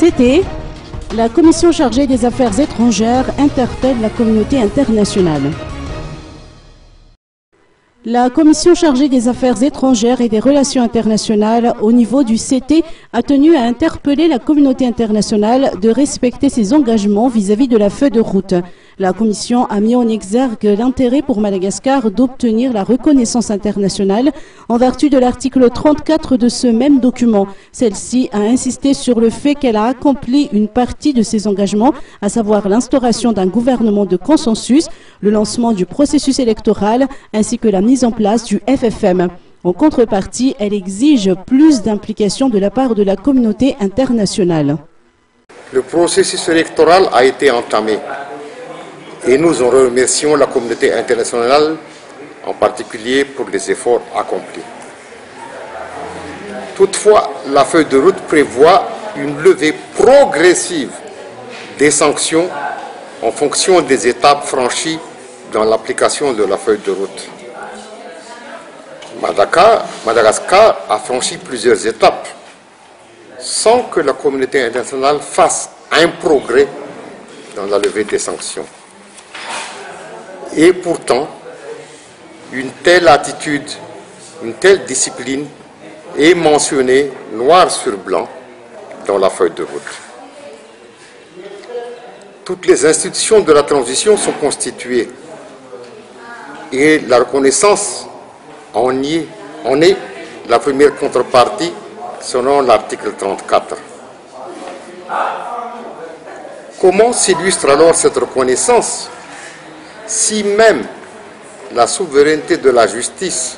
C'était la commission chargée des affaires étrangères interpelle la communauté internationale. La commission chargée des affaires étrangères et des relations internationales au niveau du CT a tenu à interpeller la communauté internationale de respecter ses engagements vis-à-vis de la feuille de route. La commission a mis en exergue l'intérêt pour Madagascar d'obtenir la reconnaissance internationale en vertu de l'article 34 de ce même document. Celle-ci a insisté sur le fait qu'elle a accompli une partie de ses engagements, à savoir l'instauration d'un gouvernement de consensus, le lancement du processus électoral ainsi que la mise en place du FFM. En contrepartie, elle exige plus d'implication de la part de la communauté internationale. Le processus électoral a été entamé et nous en remercions la communauté internationale, en particulier pour les efforts accomplis. Toutefois, la feuille de route prévoit une levée progressive des sanctions en fonction des étapes franchies dans l'application de la feuille de route. Madagascar a franchi plusieurs étapes sans que la communauté internationale fasse un progrès dans la levée des sanctions. Et pourtant, une telle attitude, une telle discipline est mentionnée noir sur blanc dans la feuille de route. Toutes les institutions de la transition sont constituées et la reconnaissance en est la première contrepartie selon l'article 34. Comment s'illustre alors cette reconnaissance si même la souveraineté de la justice,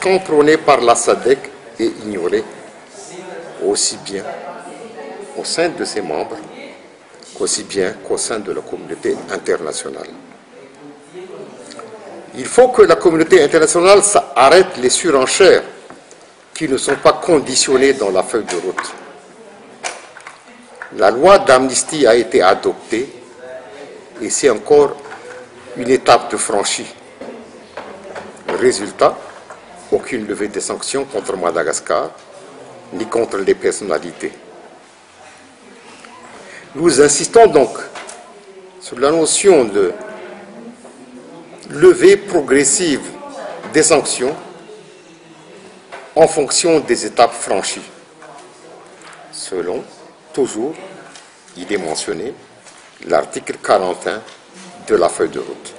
contrôlée par la SADC, est ignorée, aussi bien au sein de ses membres qu'aussi bien qu'au sein de la communauté internationale? Il faut que la communauté internationale arrête les surenchères qui ne sont pas conditionnées dans la feuille de route. La loi d'amnistie a été adoptée et c'est encore une étape de franchie. Résultat, aucune levée des sanctions contre Madagascar ni contre les personnalités. Nous insistons donc sur la notion de levée progressive des sanctions en fonction des étapes franchies. Selon, toujours, il est mentionné, l'article 41 de la feuille de route.